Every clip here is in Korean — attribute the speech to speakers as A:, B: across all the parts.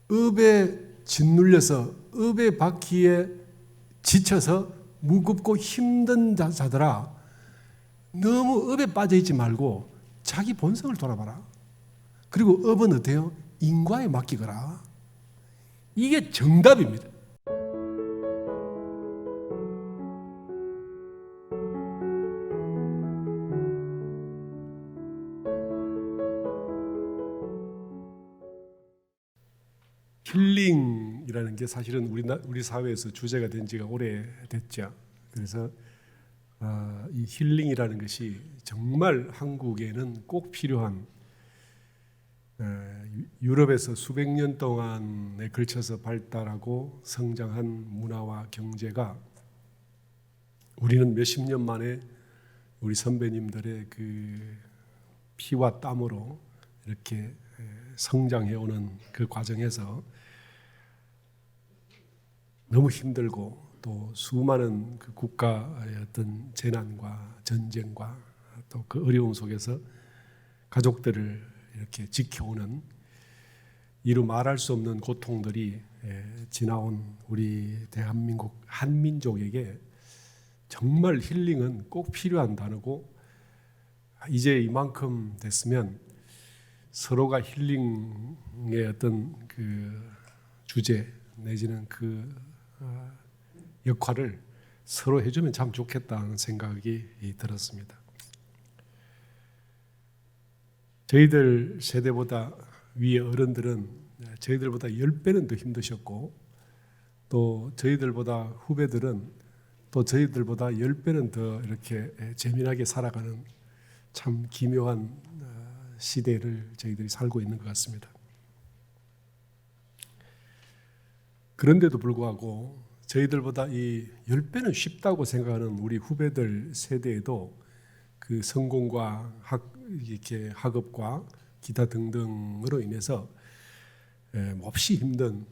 A: 업에 짓눌려서 업의 바퀴에 지쳐서 무겁고 힘든 자들아, 너무 업에 빠져있지 말고 자기 본성을 돌아봐라. 그리고 업은 어때요? 인과에 맡기거라. 이게 정답입니다. 힐링이라는 게 사실은 우리 사회에서 주제가 된 지가 오래됐죠. 그래서 이 힐링이라는 것이 정말 한국에는 꼭 필요한, 유럽에서 수백 년 동안에 걸쳐서 발달하고 성장한 문화와 경제가 우리는 몇십 년 만에 우리 선배님들의 그 피와 땀으로 이렇게 성장해오는 그 과정에서 너무 힘들고 또 수많은 그 국가의 어떤 재난과 전쟁과 또 그 어려움 속에서 가족들을 이렇게 지켜오는 이루 말할 수 없는 고통들이 지나온 우리 대한민국 한민족에게 정말 힐링은 꼭 필요한 단어고, 이제 이만큼 됐으면 서로가 힐링의 어떤 그 주제 내지는 그 역할을 서로 해주면 참 좋겠다는 생각이 들었습니다. 저희들 세대보다 위에 어른들은 저희들보다 10배는 더 힘드셨고, 또 저희들보다 후배들은 또 저희들보다 10배는 더 이렇게 재미나게 살아가는 참 기묘한 시대를 저희들이 살고 있는 것 같습니다. 그런데도 불구하고 저희들보다 이 10배는 쉽다고 생각하는 우리 후배들 세대에도 그 성공과 이렇게 학업과 기타 등등으로 인해서 몹시 힘든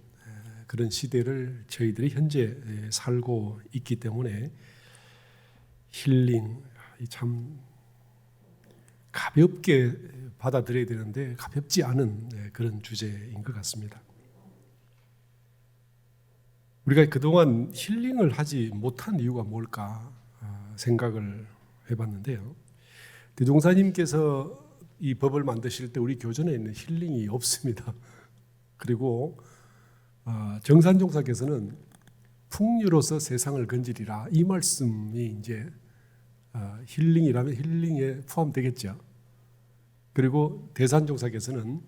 A: 그런 시대를 저희들이 현재 살고 있기 때문에 힐링 참 가볍게 받아들여야 되는데 가볍지 않은 그런 주제인 것 같습니다. 우리가 그동안 힐링을 하지 못한 이유가 뭘까 생각을 해봤는데요. 대종사님께서 이 법을 만드실 때 우리 교전에 있는 힐링이 없습니다. 그리고 정산종사께서는 풍류로서 세상을 건지리라, 이 말씀이 이제 힐링이라면 힐링에 포함되겠죠. 그리고 대산종사께서는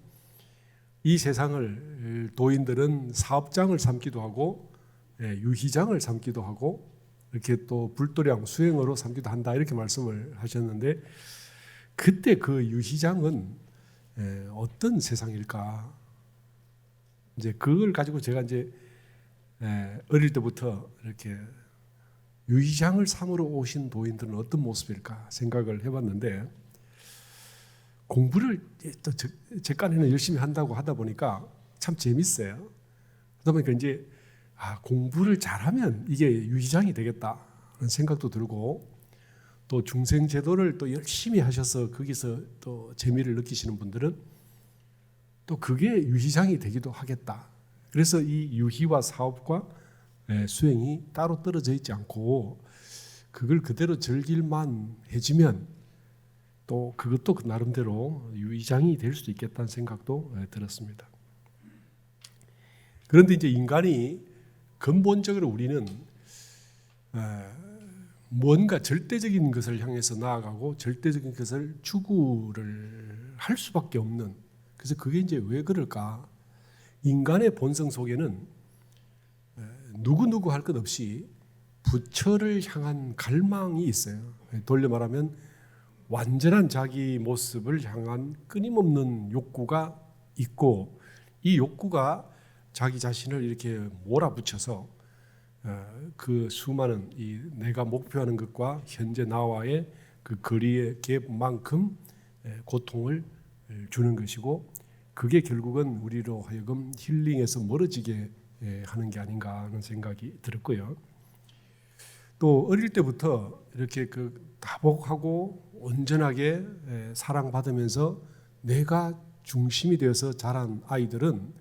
A: 이 세상을 도인들은 사업장을 삼기도 하고 유희장을 삼기도 하고 이렇게 또 불도량 수행어로 삼기도 한다, 이렇게 말씀을 하셨는데, 그때 그 유희장은 어떤 세상일까? 이제 그걸 가지고 제가 이제 어릴 때부터 이렇게 유희장을 삼으러 오신 도인들은 어떤 모습일까 생각을 해봤는데, 공부를 또 제 깐에는 열심히 한다고 하다 보니까 참 재밌어요. 그러다 보니까 이제 공부를 잘하면 이게 유희장이 되겠다는 생각도 들고, 또 중생제도를 또 열심히 하셔서 거기서 또 재미를 느끼시는 분들은 또 그게 유희장이 되기도 하겠다. 그래서 이 유희와 사업과 수행이 따로 떨어져 있지 않고 그걸 그대로 즐길만 해지면 또 그것도 그 나름대로 유희장이 될 수도 있겠다는 생각도 들었습니다. 그런데 이제 인간이 근본적으로 우리는 뭔가 절대적인 것을 향해서 나아가고 절대적인 것을 추구를 할 수밖에 없는, 그래서 그게 이제 왜 그럴까? 인간의 본성 속에는 누구 할 것 없이 부처를 향한 갈망이 있어요. 돌려 말하면 완전한 자기 모습을 향한 끊임없는 욕구가 있고, 이 욕구가 자기 자신을 이렇게 몰아붙여서 그 수많은 이 내가 목표하는 것과 현재 나와의 그 거리의 갭만큼 고통을 주는 것이고, 그게 결국은 우리로 하여금 힐링에서 멀어지게 하는 게 아닌가 하는 생각이 들었고요. 또 어릴 때부터 이렇게 그 다복하고 온전하게 사랑받으면서 내가 중심이 되어서 자란 아이들은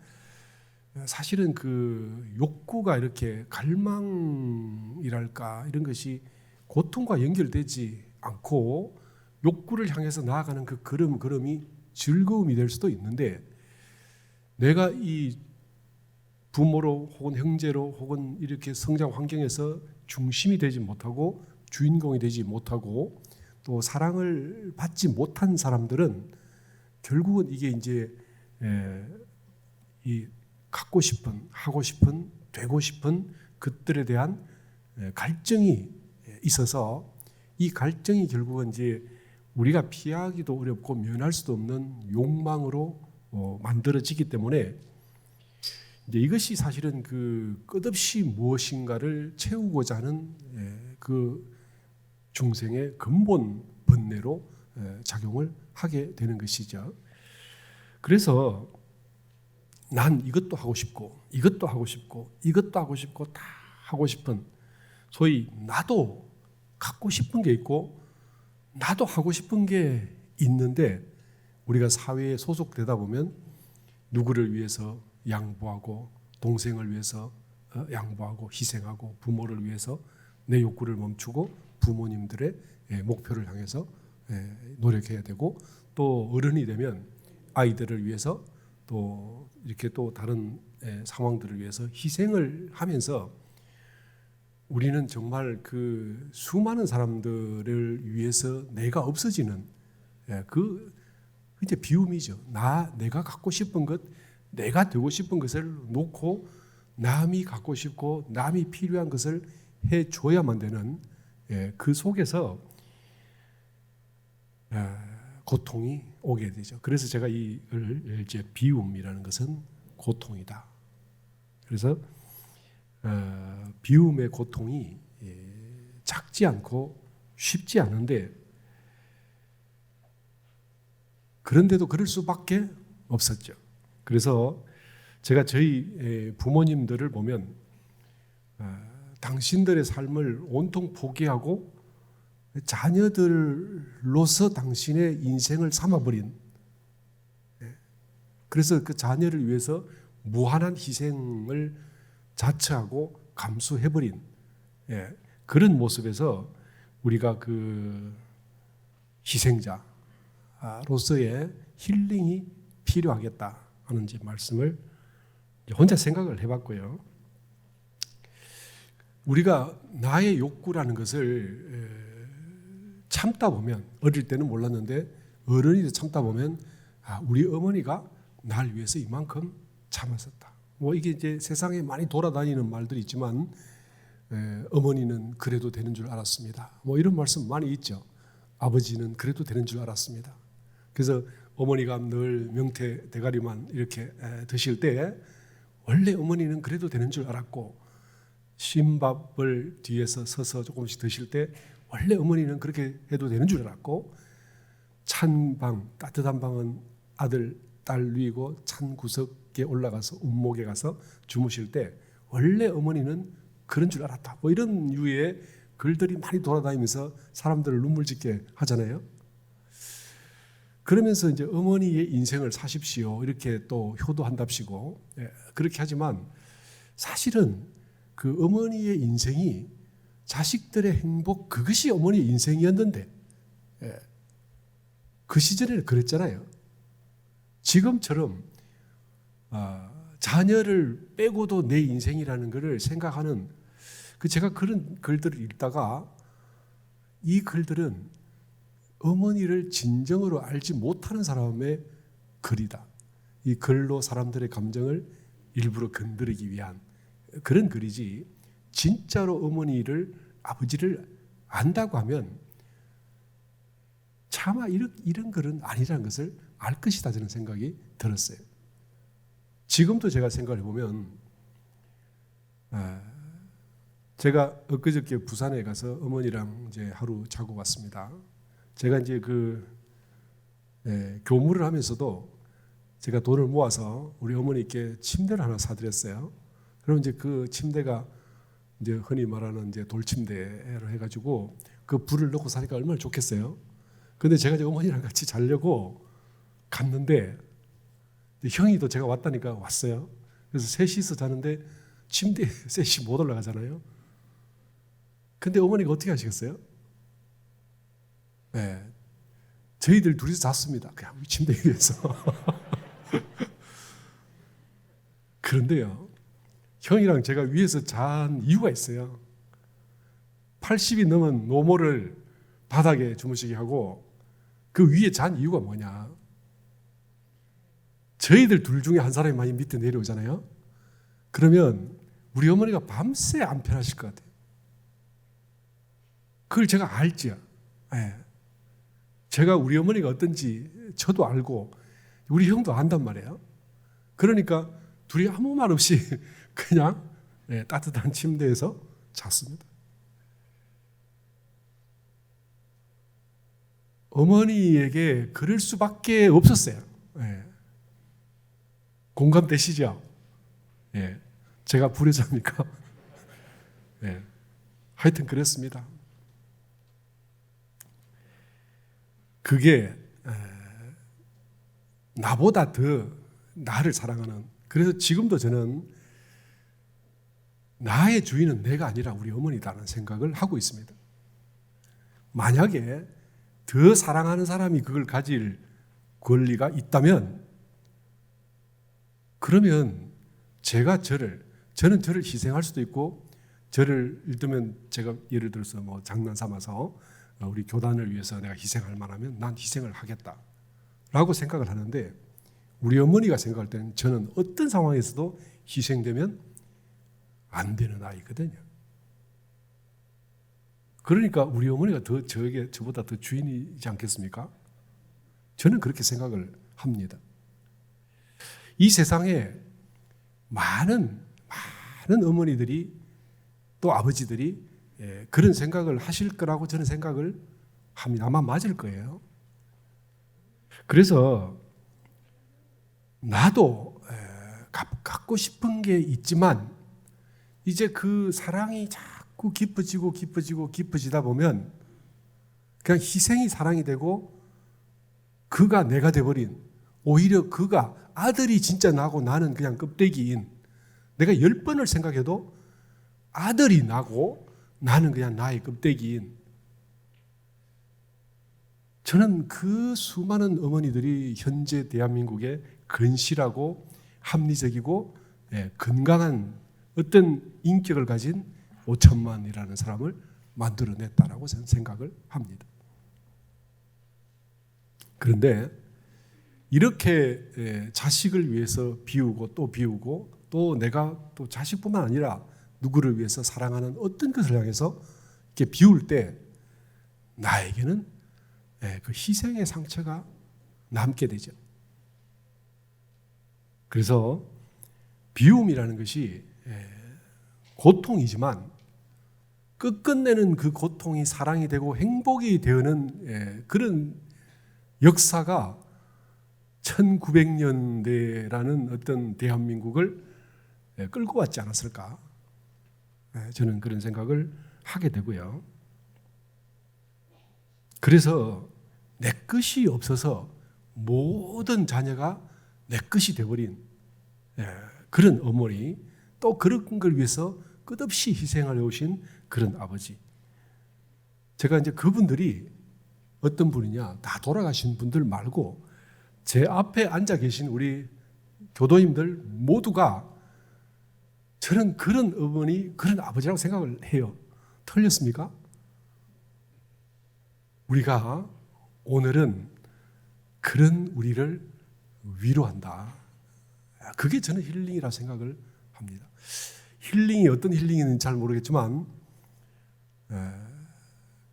A: 사실은 그 욕구가 이렇게 갈망이랄까 이런 것이 고통과 연결되지 않고 욕구를 향해서 나아가는 그 걸음이 즐거움이 될 수도 있는데, 내가 이 부모로 혹은 형제로 혹은 이렇게 성장 환경에서 중심이 되지 못하고 주인공이 되지 못하고 또 사랑을 받지 못한 사람들은 결국은 이게 이제 이 갖고 싶은, 하고 싶은, 되고 싶은 것들에 대한 갈증이 있어서 이 갈증이 결국은 이제 우리가 피하기도 어렵고 면할 수도 없는 욕망으로 만들어지기 때문에 이제 이것이 사실은 그 끝없이 무엇인가를 채우고자 하는 그 중생의 근본 본뇌로 작용을 하게 되는 것이죠. 그래서 난 이것도 하고 싶고 이것도 하고 싶고 이것도 하고 싶고 다 하고 싶은, 소위 나도 갖고 싶은 게 있고 나도 하고 싶은 게 있는데, 우리가 사회에 소속되다 보면 누구를 위해서 양보하고 동생을 위해서 양보하고 희생하고 부모를 위해서 내 욕구를 멈추고 부모님들의 목표를 향해서 노력해야 되고, 또 어른이 되면 아이들을 위해서 또 이렇게 또 다른 상황들을 위해서 희생을 하면서 우리는 정말 그 수많은 사람들을 위해서 내가 없어지는 그 이제 비움이죠. 내가 갖고 싶은 것, 내가 되고 싶은 것을 놓고 남이 갖고 싶고 남이 필요한 것을 해줘야만 되는 그 속에서 고통이 오게 되죠. 그래서 제가 이걸 이제 비움이라는 것은 고통이다. 그래서 비움의 고통이 작지 않고 쉽지 않은데, 그런데도 그럴 수밖에 없었죠. 그래서 제가 저희 부모님들을 보면 당신들의 삶을 온통 포기하고 자녀들로서 당신의 인생을 삼아버린, 그래서 그 자녀를 위해서 무한한 희생을 자처하고 감수해버린 그런 모습에서 우리가 그 희생자로서의 힐링이 필요하겠다 하는 이제 말씀을 혼자 생각을 해봤고요. 우리가 나의 욕구라는 것을 참다 보면, 어릴 때는 몰랐는데 어른이 돼 참다 보면 우리 어머니가 날 위해서 이만큼 참았었다. 뭐 이게 이제 세상에 많이 돌아다니는 말들이 있지만 어머니는 그래도 되는 줄 알았습니다. 뭐 이런 말씀 많이 있죠. 아버지는 그래도 되는 줄 알았습니다. 그래서 어머니가 늘 명태 대가리만 이렇게 드실 때 원래 어머니는 그래도 되는 줄 알았고, 신밥을 뒤에서 서서 조금씩 드실 때 원래 어머니는 그렇게 해도 되는 줄 알았고, 찬 방, 따뜻한 방은 아들, 딸 누이고 찬 구석에 올라가서 운목에 가서 주무실 때 원래 어머니는 그런 줄 알았다. 뭐 이런 유의 글들이 많이 돌아다니면서 사람들을 눈물 짓게 하잖아요. 그러면서 이제 어머니의 인생을 사십시오 이렇게 또 효도한답시고 그렇게 하지만, 사실은 그 어머니의 인생이 자식들의 행복, 그것이 어머니의 인생이었는데 그 시절에는 그랬잖아요. 지금처럼 자녀를 빼고도 내 인생이라는 것을 생각하는, 제가 그런 글들을 읽다가 이 글들은 어머니를 진정으로 알지 못하는 사람의 글이다. 이 글로 사람들의 감정을 일부러 건드리기 위한 그런 글이지, 진짜로 어머니를, 아버지를 안다고 하면 차마 이런 글은 아니라는 것을 알 것이다 저는 생각이 들었어요. 지금도 제가 생각을 해보면, 제가 엊그저께 부산에 가서 어머니랑 이제 하루 자고 왔습니다. 제가 이제 교무를 하면서도 제가 돈을 모아서 우리 어머니께 침대를 하나 사드렸어요. 그럼 이제 그 침대가 이제 흔히 말하는 이제 돌침대로 해가지고 그 불을 넣고 사니까 얼마나 좋겠어요. 근데 제가 이제 어머니랑 같이 자려고 갔는데 형이 또 제가 왔다니까 왔어요. 그래서 셋이서 자는데 침대에 셋이 못 올라가잖아요. 근데 어머니가 어떻게 하시겠어요? 네, 저희들 둘이서 잤습니다. 그냥 침대 위에서. 그런데요, 형이랑 제가 위에서 잔 이유가 있어요. 80이 넘은 노모를 바닥에 주무시게 하고 그 위에 잔 이유가 뭐냐? 저희들 둘 중에 한 사람이 많이 밑에 내려오잖아요. 그러면 우리 어머니가 밤새 안 편하실 것 같아요. 그걸 제가 알지요. 네. 제가 우리 어머니가 어떤지 저도 알고 우리 형도 안단 말이에요. 그러니까 둘이 아무 말 없이 그냥 따뜻한 침대에서 잤습니다. 어머니에게 그럴 수밖에 없었어요. 공감되시죠? 제가 불효자입니까? 하여튼 그랬습니다. 그게 나보다 더 나를 사랑하는, 그래서 지금도 저는 나의 주인은 내가 아니라 우리 어머니다라는 생각을 하고 있습니다. 만약에 더 사랑하는 사람이 그걸 가질 권리가 있다면 그러면 저는 저를 희생할 수도 있고, 저를 예를 들면 제가 예를 들어서 뭐 장난 삼아서 우리 교단을 위해서 내가 희생할 만하면 난 희생을 하겠다라고 생각을 하는데, 우리 어머니가 생각할 때는 저는 어떤 상황에서도 희생되면 안 되는 아이거든요. 그러니까 우리 어머니가 저보다 더 주인이지 않겠습니까? 저는 그렇게 생각을 합니다. 이 세상에 많은 어머니들이 또 아버지들이 그런 생각을 하실 거라고 저는 생각을 합니다. 아마 맞을 거예요. 그래서 나도 갖고 싶은 게 있지만 이제 그 사랑이 자꾸 깊어지다 보면 그냥 희생이 사랑이 되고 그가 내가 돼버린, 오히려 그가 아들이 진짜 나고 나는 그냥 껍데기인, 내가 10번을 생각해도 아들이 나고 나는 그냥 나의 껍데기인, 저는 그 수많은 어머니들이 현재 대한민국에 근실하고 합리적이고 건강한 어떤 인격을 가진 5천만이라는 사람을 만들어냈다라고 저는 생각을 합니다. 그런데 이렇게 자식을 위해서 비우고 또 내가 또 자식뿐만 아니라 누구를 위해서 사랑하는 어떤 것을 향해서 이렇게 비울 때 나에게는 그 희생의 상처가 남게 되죠. 그래서 비움이라는 것이 고통이지만 끝끝내는 그 고통이 사랑이 되고 행복이 되는 그런 역사가 1900년대라는 어떤 대한민국을 끌고 왔지 않았을까? 저는 그런 생각을 하게 되고요. 그래서 내 것이 없어서 모든 자녀가 내 것이 되어버린 그런 어머니, 또 그런 걸 위해서 끝없이 희생하려 오신 그런 아버지. 제가 이제 그분들이 어떤 분이냐, 다 돌아가신 분들 말고 제 앞에 앉아 계신 우리 교도님들 모두가 저는 그런 어머니, 그런 아버지라고 생각을 해요. 틀렸습니까? 우리가 오늘은 그런 우리를 위로한다. 그게 저는 힐링이라 생각을 합니다. 힐링이 어떤 힐링인지는 잘 모르겠지만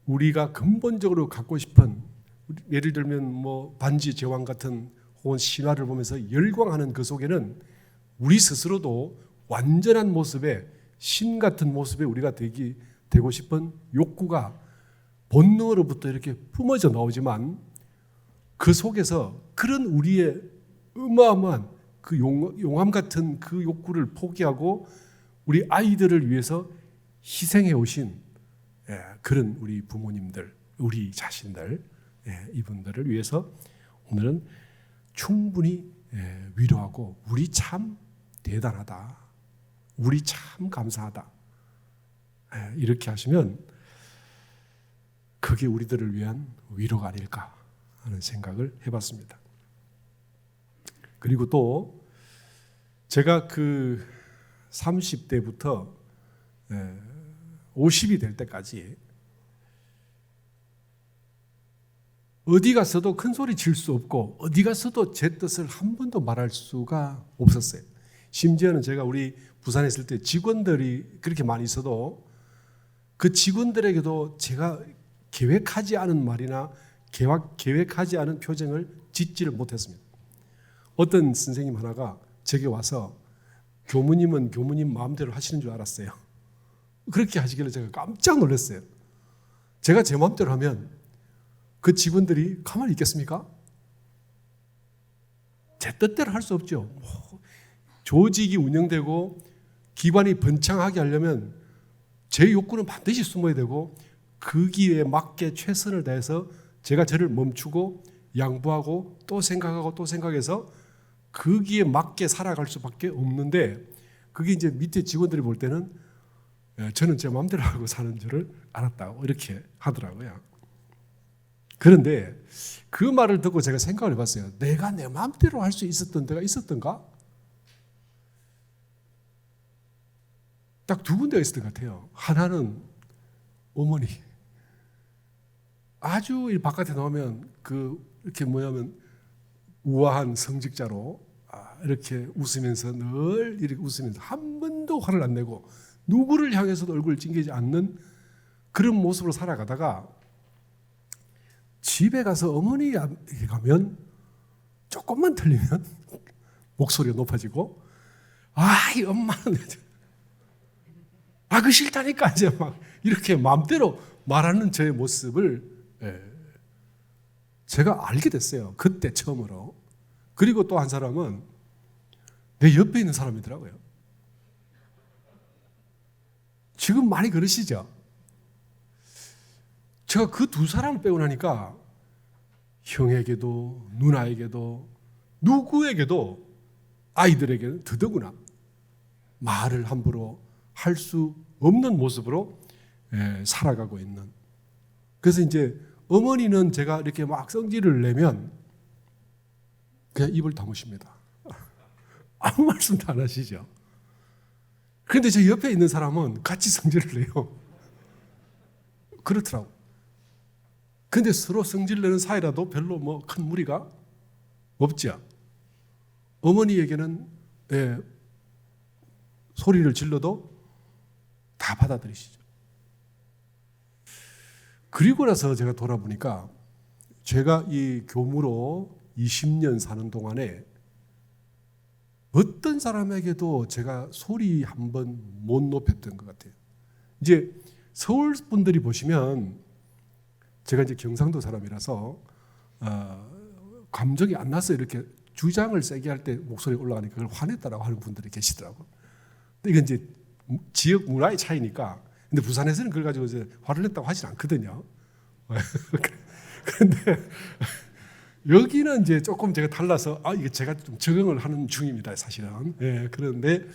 A: 우리가 근본적으로 갖고 싶은, 예를 들면 뭐 반지의 제왕 같은 혹은 신화를 보면서 열광하는 그 속에는 우리 스스로도 완전한 모습의 신 같은 모습의 우리가 되고 싶은 욕구가 본능으로부터 이렇게 뿜어져 나오지만 그 속에서 그런 우리의 어마어마한 그 용암 같은 그 욕구를 포기하고 우리 아이들을 위해서 희생해 오신 그런 우리 부모님들, 우리 자신들, 이분들을 위해서 오늘은 충분히 위로하고 우리 참 대단하다. 우리 참 감사하다. 이렇게 하시면 그게 우리들을 위한 위로가 아닐까 하는 생각을 해봤습니다. 그리고 또 제가 그 30대부터 50이 될 때까지 어디 가서도 큰 소리 칠 수 없고 어디 가서도 제 뜻을 한 번도 말할 수가 없었어요. 심지어는 제가 우리 부산에 있을 때 직원들이 그렇게 많이 있어도 그 직원들에게도 제가 계획하지 않은 말이나 계획하지 않은 표정을 짓지를 못했습니다. 어떤 선생님 하나가 제게 와서 교무님은 교무님 마음대로 하시는 줄 알았어요. 그렇게 하시길래 제가 깜짝 놀랐어요. 제가 제 마음대로 하면 그 직원들이 가만히 있겠습니까? 제 뜻대로 할 수 없죠. 조직이 운영되고 기관이 번창하게 하려면 제 욕구는 반드시 숨어야 되고 거기에 맞게 최선을 다해서 제가 저를 멈추고 양보하고 또 생각하고 또 생각해서 거기에 맞게 살아갈 수밖에 없는데 그게 이제 밑에 직원들이 볼 때는 저는 제 마음대로 하고 사는 줄을 알았다고 이렇게 하더라고요. 그런데 그 말을 듣고 제가 생각을 해봤어요. 내가 내 마음대로 할 수 있었던 때가 있었던가? 딱 두 군데가 있었던 것 같아요. 하나는 어머니. 아주 이 바깥에 나오면 이렇게 뭐냐면 우아한 성직자로 이렇게 웃으면서 늘 이렇게 웃으면서 한 번도 화를 안 내고 누구를 향해서도 얼굴을 찡기지 않는 그런 모습으로 살아가다가 집에 가서 어머니에게 가면 조금만 틀리면 목소리가 높아지고 이 엄마는 그 싫다니까 이제 막 이렇게 마음대로 말하는 저의 모습을 제가 알게 됐어요. 그때 처음으로. 그리고 또 한 사람은 내 옆에 있는 사람이더라고요. 지금 많이 그러시죠? 제가 그 두 사람을 빼고 나니까 형에게도 누나에게도 누구에게도 아이들에게는 더더구나 말을 함부로 할 수 없는 모습으로 살아가고 있는. 그래서 이제 어머니는 제가 이렇게 막 성질을 내면 그냥 입을 다무십니다. 아무 말씀도 안 하시죠. 그런데 제 옆에 있는 사람은 같이 성질을 내요. 그렇더라고. 근데 서로 성질 내는 사이라도 별로 뭐 큰 무리가 없죠. 어머니에게는 소리를 질러도 다 받아들이시죠. 그리고 나서 제가 돌아보니까 제가 이 교무로 20년 사는 동안에 어떤 사람에게도 제가 소리 한 번 못 높였던 것 같아요. 이제 서울 분들이 보시면 제가 이제 경상도 사람이라서 감정이 안 나서 이렇게 주장을 세게 할 때 목소리가 올라가니까 그걸 화냈다라고 하는 분들이 계시더라고요. 근데 이건 이제 지역 문화의 차이니까. 근데 부산에서는 그걸 가지고 이제 화를 냈다고 하진 않거든요. 그런데 여기는 이제 조금 제가 달라서 이게 제가 좀 적응을 하는 중입니다, 사실은. 그런데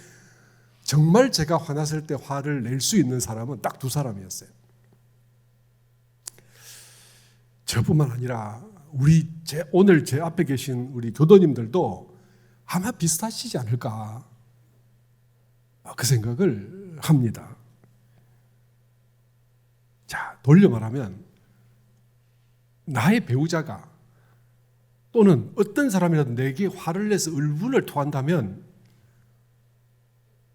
A: 정말 제가 화났을 때 화를 낼 수 있는 사람은 딱 두 사람이었어요. 저뿐만 아니라 오늘 제 앞에 계신 우리 교도님들도 아마 비슷하시지 않을까 그 생각을 합니다. 자, 돌려 말하면 나의 배우자가 또는 어떤 사람이라도 내게 화를 내서 울분을 토한다면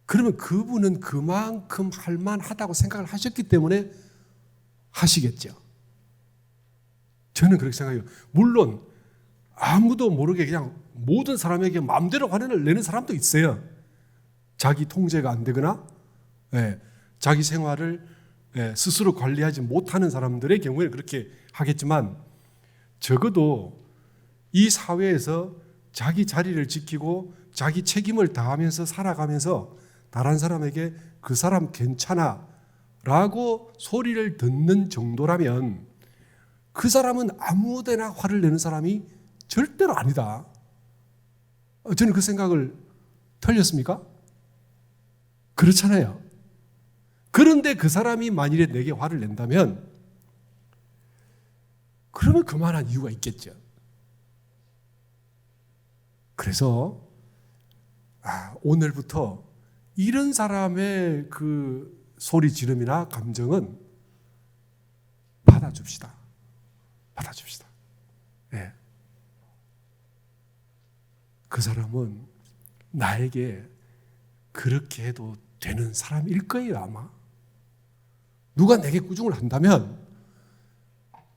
A: 그러면 그분은 그만큼 할 만하다고 생각을 하셨기 때문에 하시겠죠. 저는 그렇게 생각해요. 물론 아무도 모르게 그냥 모든 사람에게 마음대로 화를 내는 사람도 있어요. 자기 통제가 안 되거나 자기 생활을 스스로 관리하지 못하는 사람들의 경우에 그렇게 하겠지만 적어도 이 사회에서 자기 자리를 지키고 자기 책임을 다하면서 살아가면서 다른 사람에게 그 사람 괜찮아 라고 소리를 듣는 정도라면 그 사람은 아무데나 화를 내는 사람이 절대로 아니다. 저는 그 생각을 틀렸습니까? 그렇잖아요. 그런데 그 사람이 만일에 내게 화를 낸다면 그러면 그만한 이유가 있겠죠. 그래서 오늘부터 이런 사람의 그 소리 지름이나 감정은 받아줍시다. 받아줍시다. 네. 그 사람은 나에게 그렇게 해도 되는 사람일 거예요, 아마. 누가 내게 꾸중을 한다면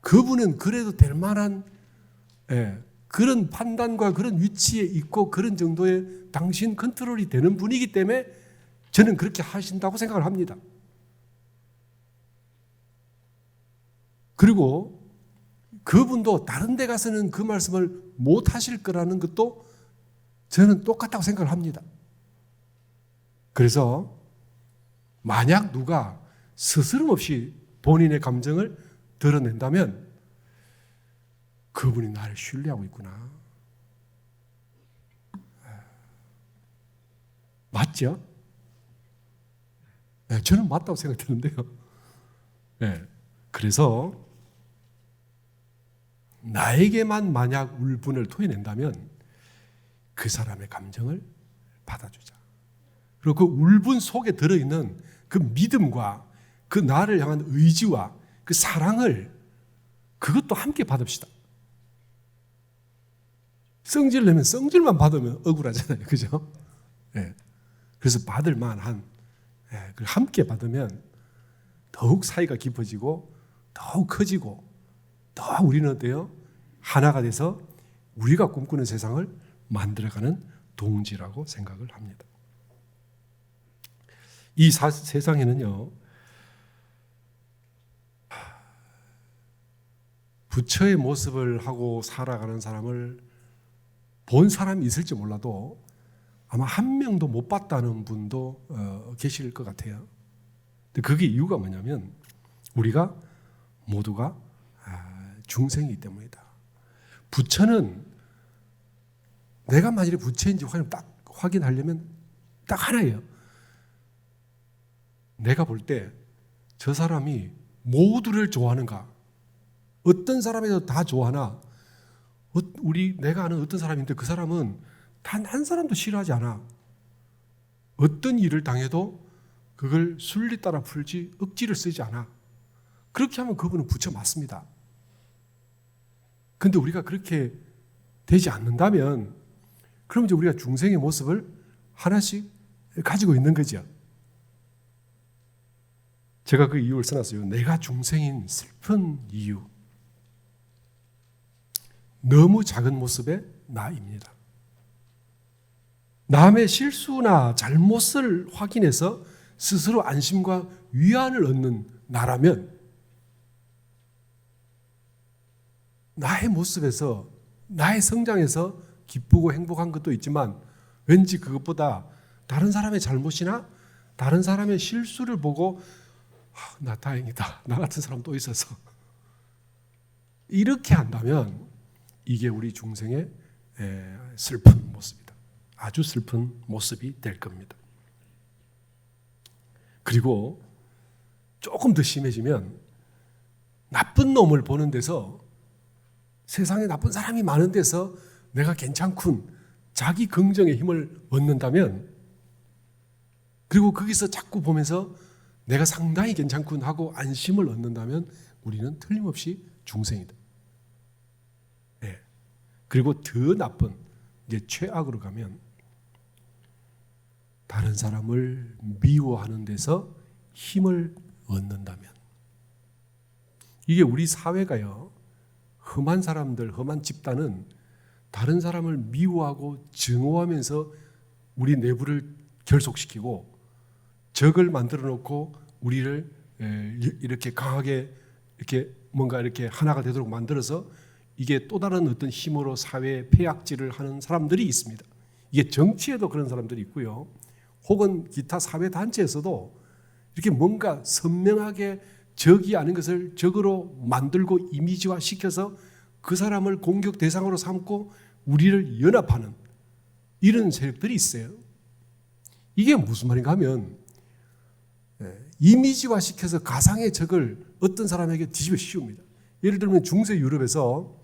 A: 그분은 그래도 될 만한 그런 판단과 그런 위치에 있고 그런 정도의 당신 컨트롤이 되는 분이기 때문에 저는 그렇게 하신다고 생각을 합니다. 그리고 그분도 다른 데 가서는 그 말씀을 못 하실 거라는 것도 저는 똑같다고 생각을 합니다. 그래서 만약 누가 스스럼 없이 본인의 감정을 드러낸다면 그분이 나를 신뢰하고 있구나. 맞죠? 네, 저는 맞다고 생각되는데요. 네, 그래서 나에게만 만약 울분을 토해낸다면 그 사람의 감정을 받아주자. 그리고 그 울분 속에 들어있는 그 믿음과 그 나를 향한 의지와 그 사랑을 그것도 함께 받읍시다. 성질 내면 성질만 받으면 억울하잖아요. 그죠? 네. 그래서 받을 만한, 그걸 함께 받으면 더욱 사이가 깊어지고 더욱 커지고 더 우리는 어때요? 하나가 돼서 우리가 꿈꾸는 세상을 만들어가는 동지라고 생각을 합니다. 이 세상에는요, 부처의 모습을 하고 살아가는 사람을 본 사람이 있을지 몰라도 아마 한 명도 못 봤다는 분도 계실 것 같아요. 근데 그게 이유가 뭐냐면 우리가 모두가 중생이기 때문이다. 부처는 내가 만일에 부처인지 딱 확인하려면 딱 하나예요. 내가 볼 때 저 사람이 모두를 좋아하는가? 어떤 사람에도 다 좋아하나? 내가 아는 어떤 사람인데 그 사람은 단 한 사람도 싫어하지 않아. 어떤 일을 당해도 그걸 순리 따라 풀지 억지를 쓰지 않아. 그렇게 하면 그분은 부처 맞습니다. 근데 우리가 그렇게 되지 않는다면 그럼 이제 우리가 중생의 모습을 하나씩 가지고 있는 거죠. 제가 그 이유를 써놨어요. 내가 중생인 슬픈 이유. 너무 작은 모습의 나입니다. 남의 실수나 잘못을 확인해서 스스로 안심과 위안을 얻는 나라면 나의 모습에서 나의 성장에서 기쁘고 행복한 것도 있지만 왠지 그것보다 다른 사람의 잘못이나 다른 사람의 실수를 보고 나 다행이다. 나 같은 사람 또 있어서 이렇게 한다면 이게 우리 중생의 슬픈 모습이다. 아주 슬픈 모습이 될 겁니다. 그리고 조금 더 심해지면 나쁜 놈을 보는 데서 세상에 나쁜 사람이 많은 데서 내가 괜찮군 자기 긍정의 힘을 얻는다면 그리고 거기서 자꾸 보면서 내가 상당히 괜찮군 하고 안심을 얻는다면 우리는 틀림없이 중생이다. 네. 그리고 더 나쁜 이제 최악으로 가면 다른 사람을 미워하는 데서 힘을 얻는다면 이게 우리 사회가요. 험한 사람들, 험한 집단은 다른 사람을 미워하고 증오하면서 우리 내부를 결속시키고 적을 만들어 놓고 우리를 이렇게 강하게 이렇게 뭔가 이렇게 하나가 되도록 만들어서 이게 또 다른 어떤 힘으로 사회에 폐악질을 하는 사람들이 있습니다. 이게 정치에도 그런 사람들이 있고요. 혹은 기타 사회 단체에서도 이렇게 뭔가 선명하게 적이 아닌 것을 적으로 만들고 이미지화 시켜서 그 사람을 공격 대상으로 삼고 우리를 연합하는 이런 세력들이 있어요. 이게 무슨 말인가 하면 이미지화 시켜서 가상의 적을 어떤 사람에게 뒤집어 씌웁니다. 예를 들면 중세 유럽에서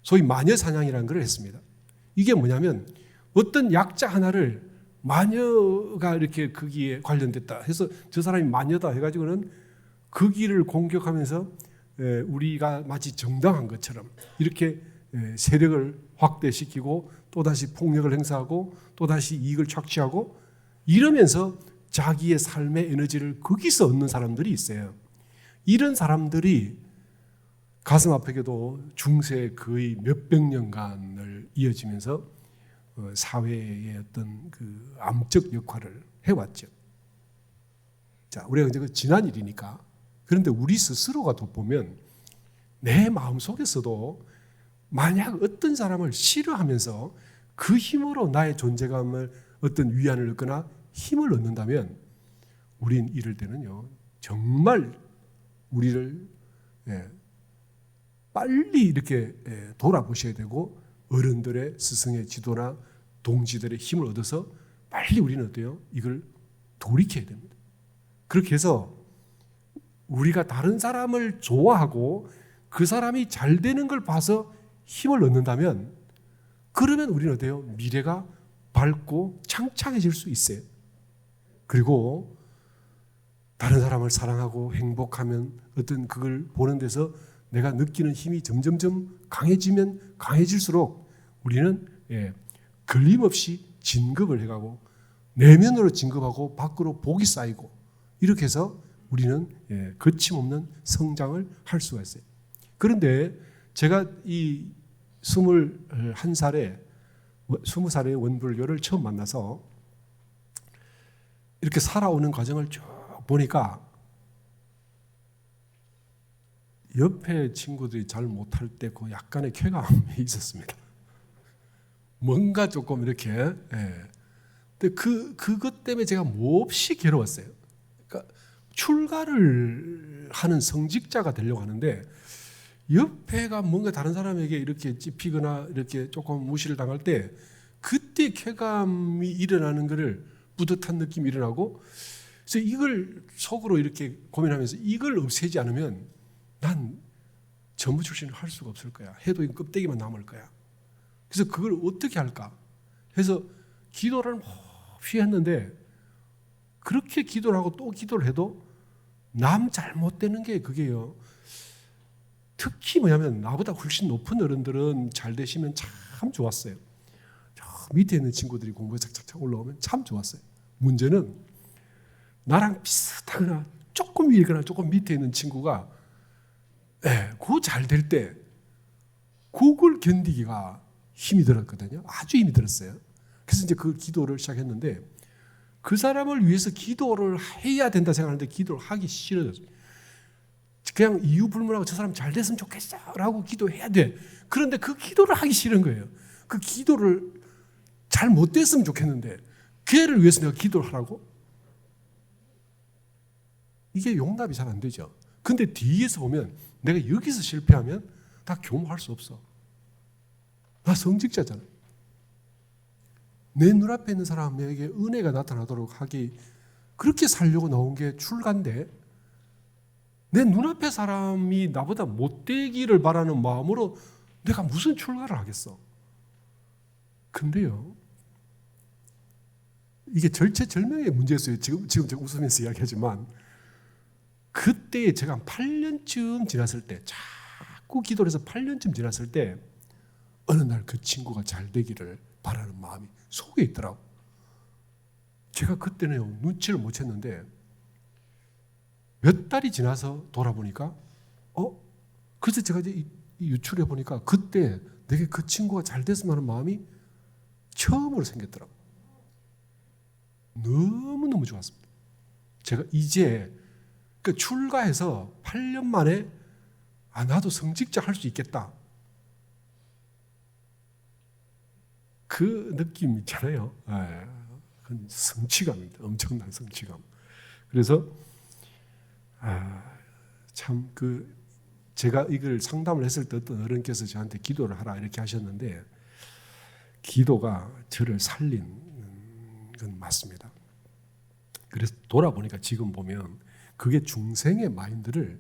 A: 소위 마녀 사냥이라는 걸 했습니다. 이게 뭐냐면 어떤 약자 하나를 마녀가 이렇게 거기에 관련됐다 해서 저 사람이 마녀다 해가지고는 거기를 공격하면서 우리가 마치 정당한 것처럼 이렇게 세력을 확대시키고 또다시 폭력을 행사하고 또다시 이익을 착취하고 이러면서 자기의 삶의 에너지를 거기서 얻는 사람들이 있어요. 이런 사람들이 가슴 아프게도 중세 거의 몇백 년간을 이어지면서 사회의 어떤 그 암적 역할을 해왔죠. 자, 우리가 이제 그 지난 일이니까. 그런데 우리 스스로가 돋보면 내 마음 속에서도 만약 어떤 사람을 싫어하면서 그 힘으로 나의 존재감을 어떤 위안을 얻거나 힘을 얻는다면 우린 이럴 때는요 정말 우리를 빨리 이렇게 돌아보셔야 되고 어른들의 스승의 지도나 동지들의 힘을 얻어서 빨리 우리는 어때요? 이걸 돌이켜야 됩니다. 그렇게 해서 우리가 다른 사람을 좋아하고 그 사람이 잘 되는 걸 봐서 힘을 얻는다면 그러면 우리는 어때요? 미래가 밝고 창창해질 수 있어요. 그리고 다른 사람을 사랑하고 행복하면 어떤 그걸 보는 데서 내가 느끼는 힘이 점점점 강해지면 강해질수록 우리는 걸림없이 진급을 해가고 내면으로 진급하고 밖으로 복이 쌓이고 이렇게 해서 우리는 거침없는 성장을 할 수가 있어요. 그런데 제가 이 20살의 원불교를 처음 만나서 이렇게 살아오는 과정을 쭉 보니까 옆에 친구들이 잘 못할 때 그 약간의 쾌감이 있었습니다. 뭔가 조금 이렇게. 근데 그것 때문에 제가 몹시 괴로웠어요. 그러니까 출가를 하는 성직자가 되려고 하는데 옆에가 뭔가 다른 사람에게 이렇게 찝히거나 이렇게 조금 무시를 당할 때 그때 쾌감이 일어나는 것을 뿌듯한 느낌이 일어나고 그래서 이걸 속으로 이렇게 고민하면서 이걸 없애지 않으면 난 전무 출신을 할 수가 없을 거야. 해도 껍데기만 남을 거야. 그래서 그걸 어떻게 할까? 해서 기도를 몹시 했는데 그렇게 기도를 하고 또 기도를 해도 남 잘못되는 게 그게요. 특히 뭐냐면 나보다 훨씬 높은 어른들은 잘 되시면 참 좋았어요. 저 밑에 있는 친구들이 공부에 착착착 올라오면 참 좋았어요. 문제는 나랑 비슷하거나 조금 위거나 조금 밑에 있는 친구가 그 잘 될 때 그걸 견디기가 힘이 들었거든요. 아주 힘이 들었어요. 그래서 이제 그 기도를 시작했는데 그 사람을 위해서 기도를 해야 된다 생각하는데 기도를 하기 싫어졌어요. 그냥 이유 불문하고 저 사람 잘 됐으면 좋겠어라고 기도해야 돼. 그런데 그 기도를 하기 싫은 거예요. 그 기도를 잘 못 됐으면 좋겠는데 걔를 위해서 내가 기도를 하라고? 이게 용납이 잘 안 되죠. 근데 뒤에서 보면 내가 여기서 실패하면 다 교모할 수 없어. 나 성직자잖아. 내 눈앞에 있는 사람에게 은혜가 나타나도록 하기 그렇게 살려고 나온 게 출가인데 내 눈앞에 사람이 나보다 못되기를 바라는 마음으로 내가 무슨 출가를 하겠어. 근데요 이게 절체절명의 문제였어요. 지금 제가 웃으면서 이야기하지만 그때 제가 한 8년쯤 지났을 때 자꾸 기도를 해서 8년쯤 지났을 때 어느 날 그 친구가 잘 되기를 바라는 마음이 속에 있더라고. 제가 그때는 눈치를 못 챘는데 몇 달이 지나서 돌아보니까 그래서 제가 이제 유출해 보니까 그때 내게 그 친구가 잘 됐으면 하는 마음이 처음으로 생겼더라고. 너무너무 좋았습니다. 제가 이제 출가해서 8년 만에 나도 성직자 할 수 있겠다. 그 느낌 있잖아요. 그건 성취감입니다. 엄청난 성취감. 그래서 참 제가 이걸 상담을 했을 때 어떤 어른께서 저한테 기도를 하라 이렇게 하셨는데 기도가 저를 살린 건 맞습니다. 그래서 돌아보니까 지금 보면 그게 중생의 마인드를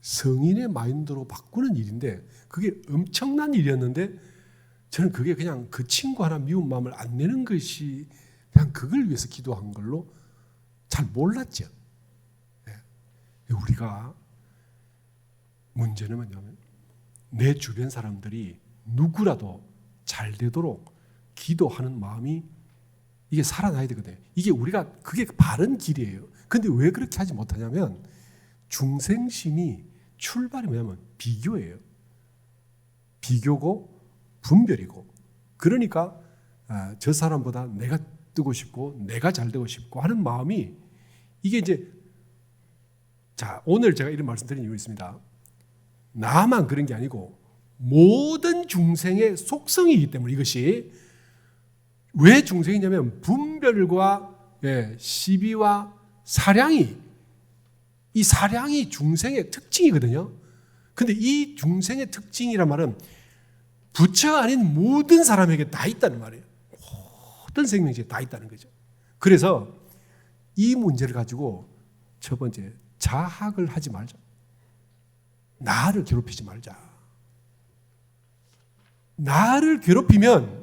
A: 성인의 마인드로 바꾸는 일인데 그게 엄청난 일이었는데 저는 그게 그냥 그 친구 하나 미운 마음을 안 내는 것이 그냥 그걸 위해서 기도한 걸로 잘 몰랐죠. 우리가 문제는 뭐냐면 내 주변 사람들이 누구라도 잘 되도록 기도하는 마음이 이게 살아나야 되거든요. 이게 우리가 그게 바른 길이에요. 근데 왜 그렇게 하지 못하냐면 중생심이 출발이 뭐냐면 비교예요. 비교고 분별이고. 그러니까 저 사람보다 내가 뜨고 싶고 내가 잘 되고 싶고 하는 마음이 이게 이제 자 오늘 제가 이런 말씀드린 이유 있습니다. 나만 그런 게 아니고 모든 중생의 속성이기 때문에 이것이 왜 중생이냐면 분별과 시비와 사량이 이 사량이 중생의 특징이거든요. 근데 이 중생의 특징이란 말은 부처 아닌 모든 사람에게 다 있다는 말이에요. 모든 생명체에 다 있다는 거죠. 그래서 이 문제를 가지고 첫 번째 자학을 하지 말자. 나를 괴롭히지 말자. 나를 괴롭히면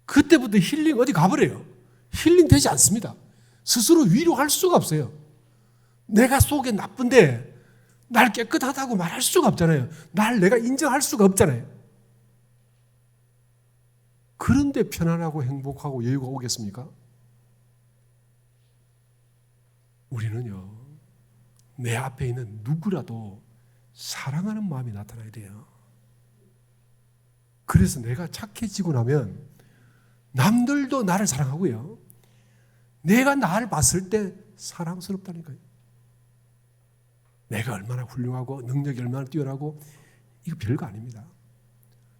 A: 그때부터 힐링 어디 가버려요. 힐링 되지 않습니다. 스스로 위로할 수가 없어요. 내가 속에 나쁜데 날 깨끗하다고 말할 수가 없잖아요. 날 내가 인정할 수가 없잖아요. 그런데 편안하고 행복하고 여유가 오겠습니까? 우리는요, 내 앞에 있는 누구라도 사랑하는 마음이 나타나야 돼요. 그래서 내가 착해지고 나면 남들도 나를 사랑하고요. 내가 나를 봤을 때 사랑스럽다니까요. 내가 얼마나 훌륭하고 능력이 얼마나 뛰어나고 이거 별거 아닙니다.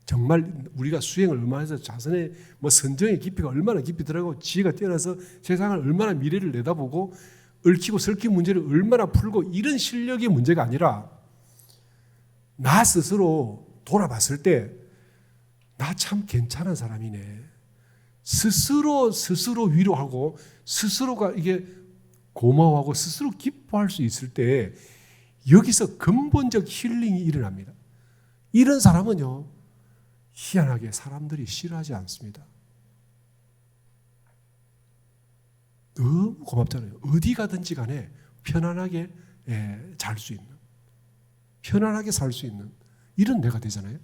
A: 정말 우리가 수행을 얼마나 해서 자선의 선정의 깊이가 얼마나 깊이 들어가고 지혜가 뛰어나서 세상을 얼마나 미래를 내다보고 얽히고 설킨 문제를 얼마나 풀고 이런 실력의 문제가 아니라 나 스스로 돌아봤을 때 나 참 괜찮은 사람이네. 스스로 위로하고 스스로가 이게 고마워하고 스스로 기뻐할 수 있을 때 여기서 근본적 힐링이 일어납니다. 이런 사람은요, 희한하게 사람들이 싫어하지 않습니다. 너무 고맙잖아요. 어디 가든지 간에 편안하게 잘 수 있는, 편안하게 살 수 있는 이런 내가 되잖아요.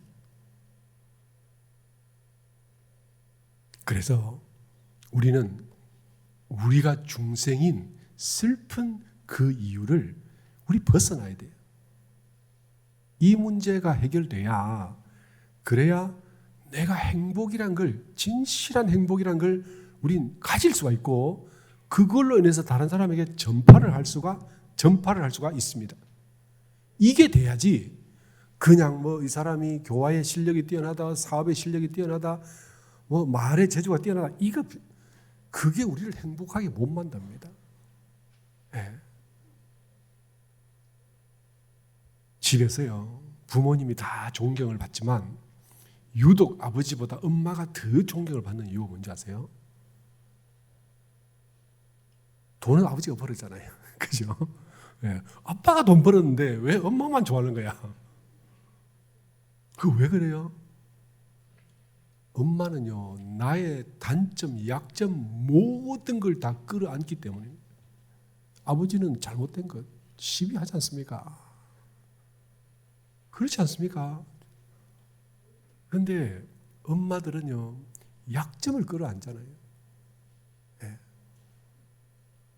A: 그래서 우리는 우리가 중생인 슬픈 그 이유를 우리 벗어나야 돼요. 이 문제가 해결돼야 그래야 내가 행복이란 걸 진실한 행복이란 걸 우린 가질 수가 있고 그걸로 인해서 다른 사람에게 전파를 할 수가 있습니다. 이게 돼야지 그냥 이 사람이 교화의 실력이 뛰어나다 사업의 실력이 뛰어나다 말의 재주가 뛰어나다 그게 우리를 행복하게 못 만듭니다. 네. 집에서요 부모님이 다 존경을 받지만 유독 아버지보다 엄마가 더 존경을 받는 이유가 뭔지 아세요? 돈은 아버지가 벌었잖아요. 그죠? 네. 아빠가 돈 벌었는데 왜 엄마만 좋아하는 거야? 그 왜 그래요? 엄마는요, 나의 단점, 약점, 모든 걸 다 끌어안기 때문에 아버지는 잘못된 것 시비하지 않습니까? 그렇지 않습니까? 그런데 엄마들은요, 약점을 끌어안잖아요. 네.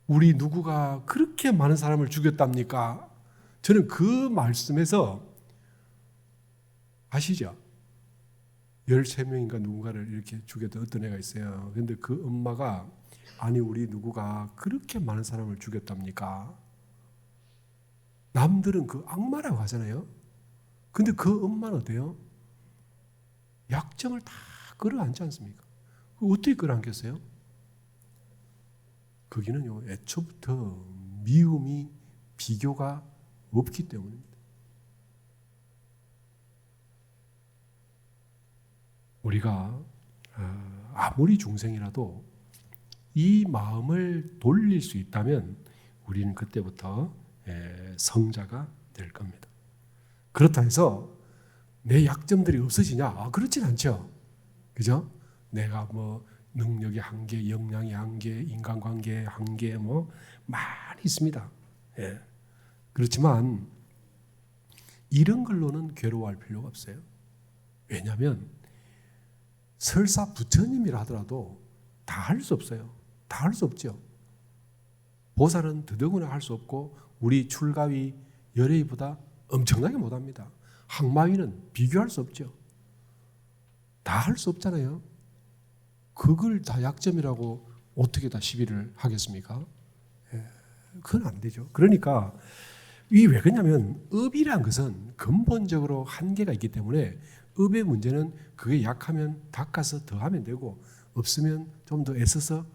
A: 우리 누구가 그렇게 많은 사람을 죽였답니까? 저는 그 말씀에서 아시죠? 13명인가 누군가를 이렇게 죽였던 어떤 애가 있어요. 그런데 그 엄마가 아니 우리 누구가 그렇게 많은 사람을 죽였답니까? 남들은 그 악마라고 하잖아요. 근데 그 엄마는 어때요? 약점을 다 끌어안지 않습니까? 어떻게 끌어안겠어요? 거기는요, 애초부터 미움이 비교가 없기 때문입니다. 우리가 아무리 중생이라도 이 마음을 돌릴 수 있다면 우리는 그때부터 성자가 될 겁니다. 그렇다 해서 내 약점들이 없어지냐? 그렇진 않죠. 그죠? 내가 뭐 능력의 한계, 역량의 한계, 인간관계의 한계 뭐 많이 있습니다. 그렇지만 이런 걸로는 괴로워할 필요가 없어요. 왜냐하면 설사 부처님이라 하더라도 다 할 수 없어요. 다 할 수 없죠. 보살은 더더구나 할 수 없고 우리 출가위, 열애위보다 엄청나게 못합니다. 항마위는 비교할 수 없죠. 다 할 수 없잖아요. 그걸 다 약점이라고 어떻게 다 시비를 하겠습니까? 그건 안 되죠. 그러니까 이게 왜 그러냐면 업이란 것은 근본적으로 한계가 있기 때문에 업의 문제는 그게 약하면 닦아서 더 하면 되고 없으면 좀 더 애써서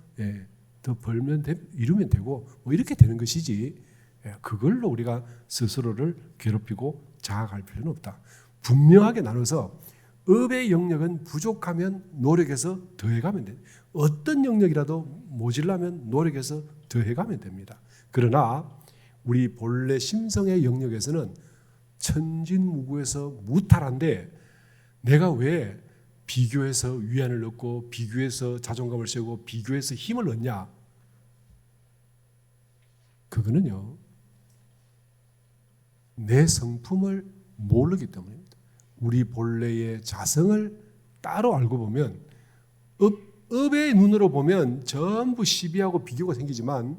A: 더 벌면 이루면 되고 뭐 이렇게 되는 것이지 그걸로 우리가 스스로를 괴롭히고 자학할 필요는 없다. 분명하게 나눠서 업의 영역은 부족하면 노력해서 더해가면 돼. 어떤 영역이라도 모질라면 노력해서 더해가면 됩니다. 그러나 우리 본래 심성의 영역에서는 천진무구에서 무탈한데 내가 왜 비교해서 위안을 얻고 비교해서 자존감을 세우고 비교해서 힘을 얻냐? 그거는요 내 성품을 모르기 때문입니다. 우리 본래의 자성을 따로 알고 보면 업의 눈으로 보면 전부 시비하고 비교가 생기지만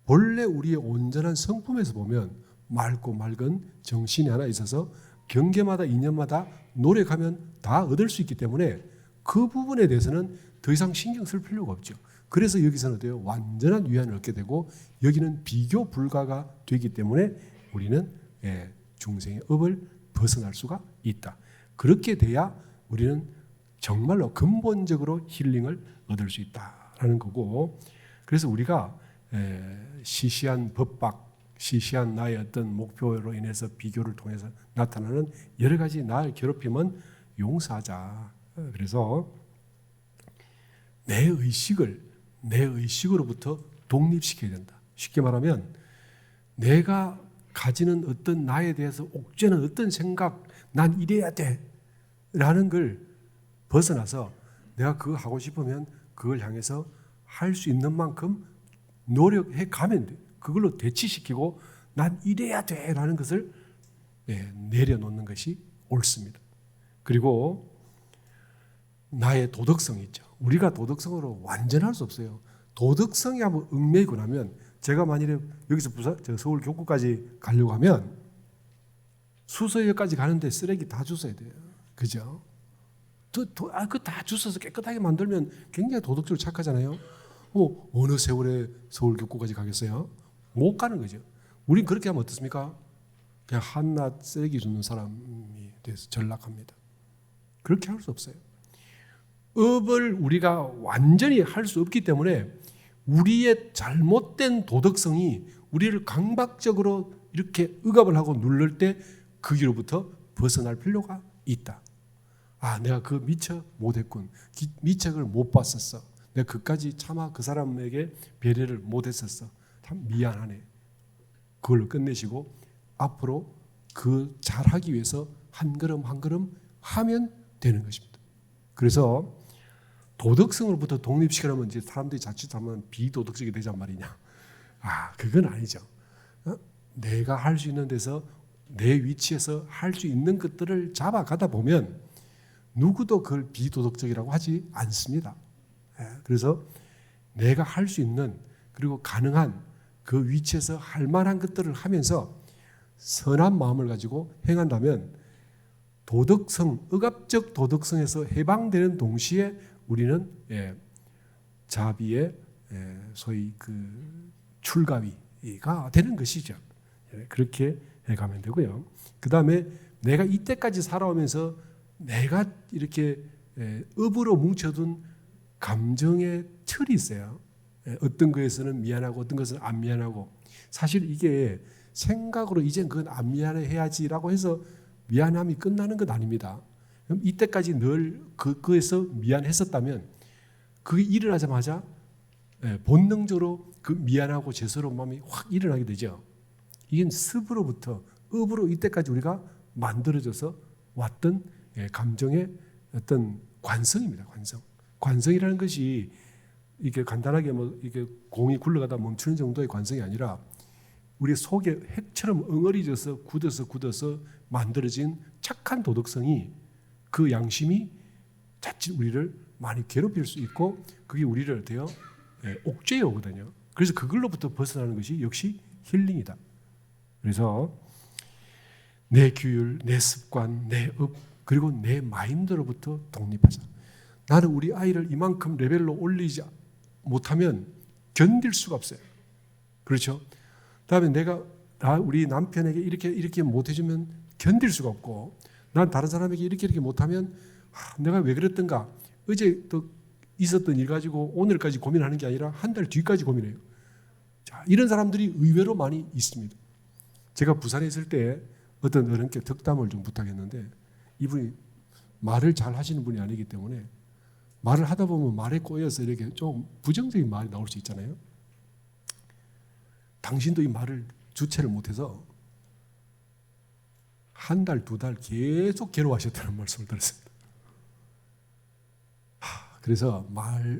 A: 본래 우리의 온전한 성품에서 보면 맑고 맑은 정신이 하나 있어서 경계마다 인연마다 노력하면 다 얻을 수 있기 때문에 그 부분에 대해서는 더 이상 신경 쓸 필요가 없죠. 그래서 여기서는 어때요? 완전한 위안을 얻게 되고 여기는 비교 불가가 되기 때문에 우리는 중생의 업을 벗어날 수가 있다. 그렇게 돼야 우리는 정말로 근본적으로 힐링을 얻을 수 있다라는 거고 그래서 우리가 시시한 법박 시시한 나의 어떤 목표로 인해서 비교를 통해서 나타나는 여러 가지 나의 괴롭힘은 용서하자. 그래서 내 의식으로부터 독립시켜야 된다. 쉽게 말하면 내가 가지는 어떤 나에 대해서 옥죄는 어떤 생각, 난 이래야 돼 라는 걸 벗어나서 내가 그거 하고 싶으면 그걸 향해서 할 수 있는 만큼 노력해 가면 돼. 그걸로 대치시키고 난 이래야 돼라는 것을 내려놓는 것이 옳습니다. 그리고 나의 도덕성이 있죠. 우리가 도덕성으로 완전할 수 없어요. 도덕성이 한번 얽매이고 나면 제가 만일에 여기서 서울 교구까지 가려고 하면 수서역까지 가는데 쓰레기 다 주워야 돼요. 그죠? 그 다 주워서 깨끗하게 만들면 굉장히 도덕적으로 착하잖아요. 어느 세월에 서울 교구까지 가겠어요? 못 가는 거죠. 우린 그렇게 하면 어떻습니까? 그냥 한낱 쓰레기 줍는 사람이 돼서 전락합니다. 그렇게 할 수 없어요. 업을 우리가 완전히 할 수 없기 때문에 우리의 잘못된 도덕성이 우리를 강박적으로 이렇게 억압을 하고 누를 때 거기로부터 벗어날 필요가 있다. 내가 그 미처 못했군. 미처를 못 봤었어. 내가 그까지 차마 그 사람에게 배려를 못했었어. 참 미안하네. 그걸로 끝내시고 앞으로 그 잘하기 위해서 한 걸음 한 걸음 하면 되는 것입니다. 그래서 도덕성으로부터 독립시키려면 이제 사람들이 자칫하면 비도덕적이 되잔 말이냐? 그건 아니죠. 내가 할 수 있는 데서 내 위치에서 할 수 있는 것들을 잡아가다 보면 누구도 그걸 비도덕적이라고 하지 않습니다. 그래서 내가 할 수 있는 그리고 가능한 그 위치에서 할 만한 것들을 하면서 선한 마음을 가지고 행한다면 도덕성, 억압적 도덕성에서 해방되는 동시에 우리는 자비의 소위 그 출가위가 되는 것이죠. 그렇게 해가면 되고요. 그 다음에 내가 이때까지 살아오면서 내가 이렇게 업으로 뭉쳐둔 감정의 틀이 있어요. 어떤 것에서는 미안하고 어떤 것은 안 미안하고 사실 이게 생각으로 이젠 그건 안 미안해야지라고 해서 미안함이 끝나는 건 아닙니다. 그럼 이때까지 늘 그거에서 미안했었다면 그게 일어나자마자 본능적으로 그 미안하고 죄스러운 마음이 확 일어나게 되죠. 이게 습으로부터 업으로 이때까지 우리가 만들어져서 왔던 감정의 어떤 관성입니다. 관성이라는 것이 이게 간단하게 뭐 이게 공이 굴러가다 멈추는 정도의 관성이 아니라 우리 속에 핵처럼 엉어리져서 굳어서 만들어진 착한 도덕성이, 그 양심이 자칫 우리를 많이 괴롭힐 수 있고, 그게 우리를 어때요? 옥죄해 오거든요. 그래서 그걸로부터 벗어나는 것이 역시 힐링이다. 그래서 내 규율, 내 습관, 내 업, 그리고 내 마인드로부터 독립하자. 나는 우리 아이를 이만큼 레벨로 올리지 못하면 견딜 수가 없어요. 그렇죠? 다음에 내가 우리 남편에게 이렇게 못해주면 견딜 수가 없고, 난 다른 사람에게 이렇게 못하면 내가 왜 그랬던가, 어제 또 있었던 일 가지고 오늘까지 고민하는 게 아니라 한 달 뒤까지 고민해요. 자, 이런 사람들이 의외로 많이 있습니다. 제가 부산에 있을 때 어떤 어른께 덕담을 좀 부탁했는데, 이분이 말을 잘 하시는 분이 아니기 때문에 말을 하다 보면 말에 꼬여서 이렇게 좀 부정적인 말이 나올 수 있잖아요. 당신도 이 말을 주체를 못해서 한 달, 두 달 계속 괴로워하셨다는 말씀을 들었습니다. 그래서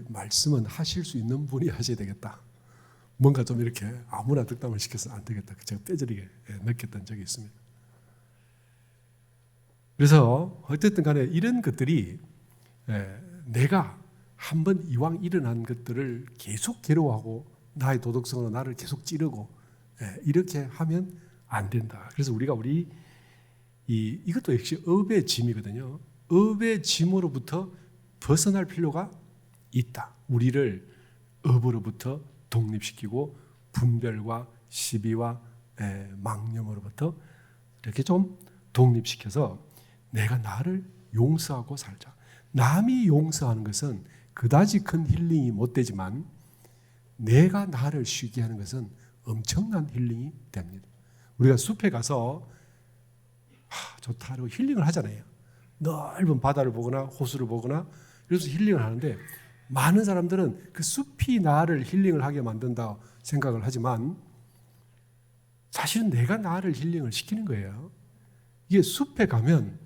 A: 말씀은 하실 수 있는 분이 하셔야 되겠다. 뭔가 좀 이렇게 아무나 덕담을 시켜서 안 되겠다. 제가 뼈저리게 느꼈던 적이 있습니다. 그래서 어쨌든 간에 이런 것들이 내가 한번 이왕 일어난 것들을 계속 괴로워하고 나의 도덕성으로 나를 계속 찌르고 이렇게 하면 안 된다. 그래서 우리가 이것도 역시 업의 짐이거든요. 업의 짐으로부터 벗어날 필요가 있다. 우리를 업으로부터 독립시키고 분별과 시비와 망념으로부터 이렇게 좀 독립시켜서 내가 나를 용서하고 살자. 남이 용서하는 것은 그다지 큰 힐링이 못 되지만 내가 나를 쉬게 하는 것은 엄청난 힐링이 됩니다. 우리가 숲에 가서 좋다 하고 힐링을 하잖아요. 넓은 바다를 보거나 호수를 보거나 그래서 힐링을 하는데, 많은 사람들은 그 숲이 나를 힐링을 하게 만든다 생각을 하지만 사실은 내가 나를 힐링을 시키는 거예요. 이게 숲에 가면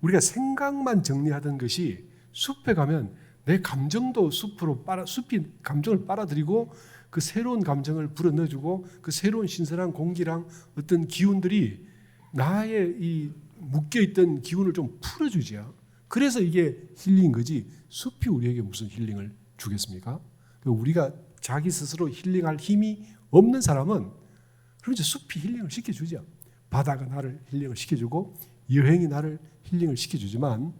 A: 우리가 생각만 정리하던 것이 숲에 가면 내 감정도 숲이 감정을 빨아들이고 그 새로운 감정을 불어넣어주고 그 새로운 신선한 공기랑 어떤 기운들이 나의 이 묶여있던 기운을 좀 풀어주죠. 그래서 이게 힐링인 거지, 숲이 우리에게 무슨 힐링을 주겠습니까? 우리가 자기 스스로 힐링할 힘이 없는 사람은 그럼 이제 숲이 힐링을 시켜주죠. 바다가 나를 힐링을 시켜주고 여행이 나를 힐링을 시켜주지만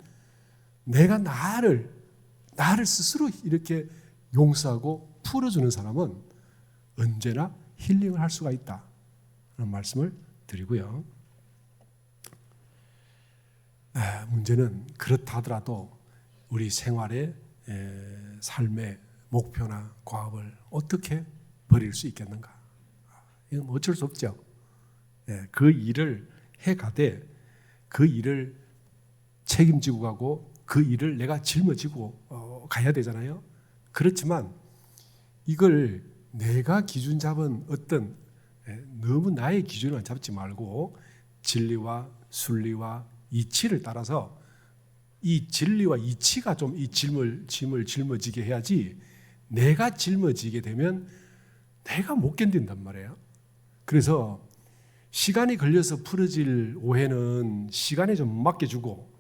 A: 내가 나를 스스로 이렇게 용서하고 풀어주는 사람은 언제나 힐링을 할 수가 있다. 라는 말씀을 드리고요. 문제는 그렇다 하더라도 우리 생활의 삶의 목표나 과업을 어떻게 버릴 수 있겠는가? 이건 어쩔 수 없죠. 그 일을 해가되 그 일을 책임지고 가고 그 일을 내가 짊어지고 가야 되잖아요. 그렇지만 이걸 내가 기준 잡은 어떤 너무 나의 기준을 잡지 말고 진리와 순리와 이치를 따라서 이 진리와 이치가 좀 이 짐을 짊어지게 해야지, 내가 짊어지게 되면 내가 못 견딘단 말이에요. 그래서 시간이 걸려서 풀어질 오해는 시간에 좀 맡겨주고,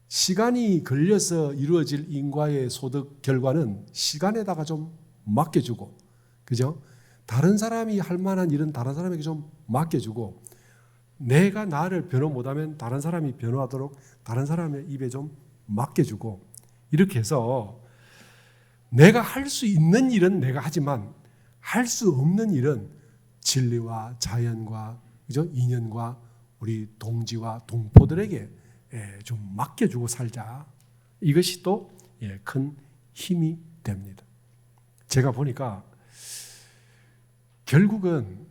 A: 시간이 걸려서 이루어질 인과의 소득 결과는 시간에다가 좀 맡겨주고, 그죠? 다른 사람이 할 만한 일은 다른 사람에게 좀 맡겨주고, 내가 나를 변호 못하면 다른 사람이 변호하도록 다른 사람의 입에 좀 맡겨주고, 이렇게 해서 내가 할 수 있는 일은 내가 하지만 할 수 없는 일은 진리와 자연과 그죠? 인연과 우리 동지와 동포들에게 좀 맡겨주고 살자. 이것이 또 큰 힘이 됩니다. 제가 보니까 결국은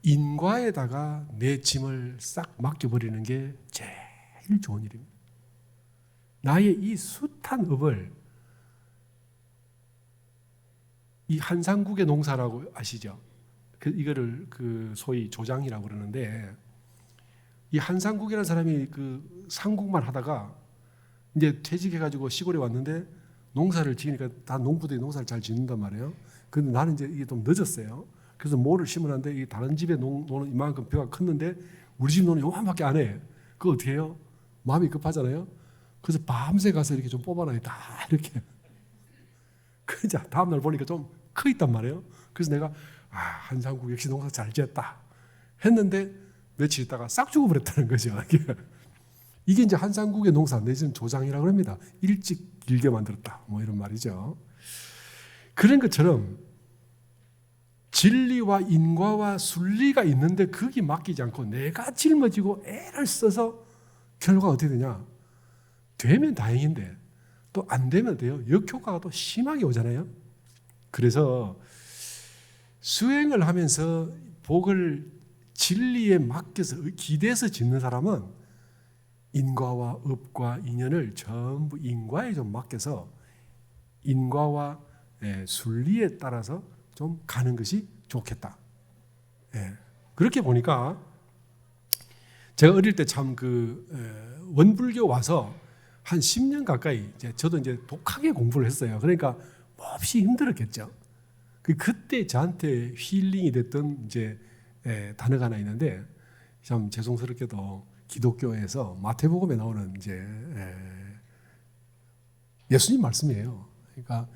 A: 인과에다가 내 짐을 싹 맡겨버리는 게 제일 좋은 일입니다. 나의 이 숱한 업을 이 한상국의 농사라고 아시죠? 이거를 소위 조장이라고 그러는데, 이 한상국이라는 사람이 그 상국만 하다가 이제 퇴직해가지고 시골에 왔는데 농사를 지으니까 다 농부들이 농사를 잘 짓는단 말이에요. 근데 나는 이제 이게 좀 늦었어요. 그래서 모를 심으는데 이 다른 집에 노는 이만큼 벼가 컸는데 우리 집 노는 요만밖에 안 해. 그거 어떻게 해요? 마음이 급하잖아요. 그래서 밤새 가서 이렇게 좀 뽑아놔요. 다 이렇게. 그래서 다음날 보니까 좀 커 있단 말이에요. 그래서 내가 한상국 역시 농사 잘 지었다 했는데 며칠 있다가 싹 죽어버렸다는 거죠. 이게 이제 한상국의 농사 내지는 조장이라고 합니다. 일찍 길게 만들었다 뭐 이런 말이죠. 그런 것처럼 진리와 인과와 순리가 있는데 거기 맡기지 않고 내가 짊어지고 애를 써서 결과가 어떻게 되냐? 되면 다행인데 또 안 되면 돼요. 역효과가 또 심하게 오잖아요. 그래서 수행을 하면서 복을 진리에 맡겨서 기대서 짓는 사람은 인과와 업과 인연을 전부 인과에 좀 맡겨서 인과와 순리에 따라서 좀 가는 것이 좋겠다. 그렇게 보니까 제가 어릴 때 참 원불교 와서 한 10년 가까이 저도 이제 독하게 공부를 했어요. 그러니까 몹시 힘들었겠죠. 그때 저한테 힐링이 됐던 이제 단어가 하나 있는데 참 죄송스럽게도 기독교에서 마태복음에 나오는 이제 예수님 말씀이에요. 그러니까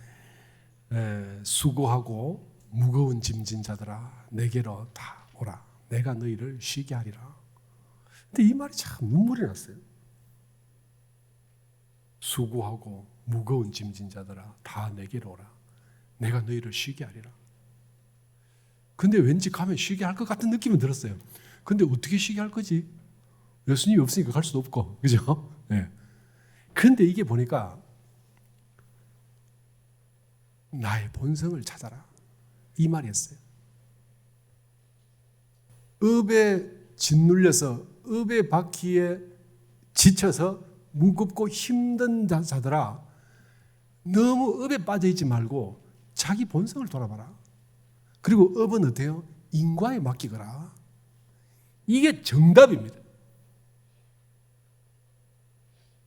A: 수고하고 무거운 짐진 자들아 내게로 다 오라. 내가 너희를 쉬게 하리라. 근데 이 말이 참 눈물이 났어요. 수고하고 무거운 짐진 자들아 다 내게로 오라. 내가 너희를 쉬게 하리라. 근데 왠지 가면 쉬게 할 것 같은 느낌은 들었어요. 근데 어떻게 쉬게 할 거지? 예수님이 없으니까 갈 수도 없고, 그죠? 네. 근데 이게 보니까 나의 본성을 찾아라. 이 말이었어요. 업에 짓눌려서 업의 바퀴에 지쳐서 무겁고 힘든 자들아 너무 업에 빠져있지 말고 자기 본성을 돌아봐라. 그리고 업은 어때요? 인과에 맡기거라. 이게 정답입니다.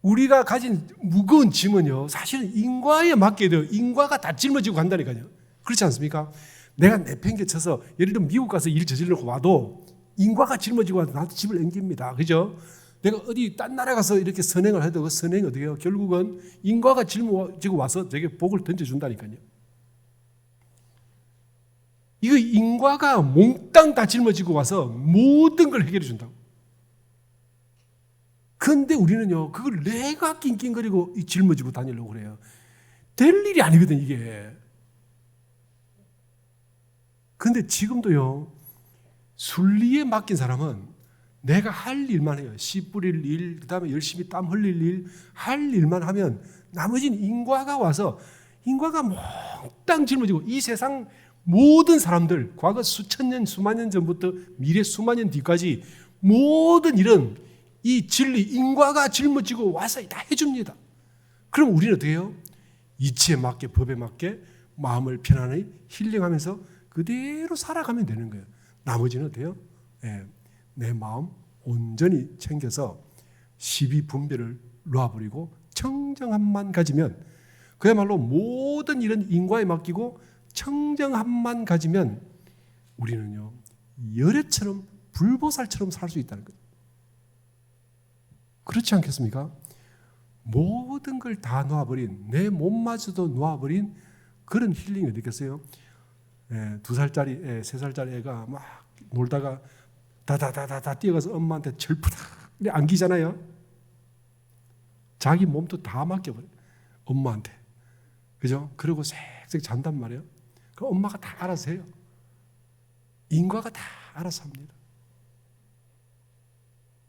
A: 우리가 가진 무거운 짐은요, 사실은 인과에 맡겨야 돼요. 인과가 다 짊어지고 간다니까요. 그렇지 않습니까? 내가 내팽개쳐서 예를 들면 미국 가서 일 저지르고 와도 인과가 짊어지고 와도 나도 집을 옮깁니다. 그죠? 내가 어디 딴 나라 가서 이렇게 선행을 해도 그 선행이 어떻게 해요? 결국은 인과가 짊어지고 와서 되게 복을 던져준다니까요. 이거 인과가 몽땅 다 짊어지고 와서 모든 걸 해결해 준다고. 그런데 우리는요, 그걸 내가 낑낑거리고 짊어지고 다니려고 그래요. 될 일이 아니거든, 이게. 그런데 지금도요, 순리에 맡긴 사람은 내가 할 일만 해요. 씨 뿌릴 일, 그 다음에 열심히 땀 흘릴 일, 할 일만 하면 나머지는 인과가 와서 인과가 몽땅 짊어지고 이 세상 모든 사람들, 과거 수천 년, 수만 년 전부터 미래 수만 년 뒤까지 모든 일은 이 진리, 인과가 짊어지고 와서 다 해줍니다. 그럼 우리는 어떻게 해요? 이치에 맞게, 법에 맞게 마음을 편안히 힐링하면서 그대로 살아가면 되는 거예요. 나머지는 어때요? 내 마음 온전히 챙겨서 시비분별을 놓아버리고 청정함만 가지면 그야말로 모든 일은 인과에 맡기고 청정함만 가지면 우리는요 열애처럼 불보살처럼 살 수 있다는 거예요. 그렇지 않겠습니까? 모든 걸 다 놓아버린 내 몸마저도 놓아버린 그런 힐링이 어디겠어요? 2살짜리 애, 3살짜리 애가 막 놀다가 다다다다다 뛰어가서 엄마한테 절푸닥 안기잖아요. 자기 몸도 다 맡겨버려요. 엄마한테. 그죠? 그리고 쌕쌕 잔단 말이에요. 그 엄마가 다 알아서 해요. 인과가 다 알아서 합니다.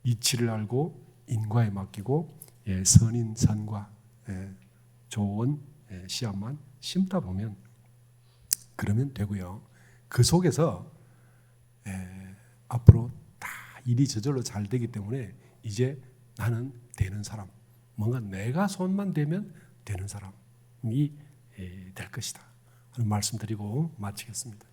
A: 이치를 알고 인과에 맡기고 선인 선과 좋은 씨앗만 심다 보면 그러면 되고요. 그 속에서 앞으로 다 일이 저절로 잘 되기 때문에 이제 나는 되는 사람, 뭔가 내가 손만 대면 되는 사람이 될 것이다 그런 말씀드리고 마치겠습니다.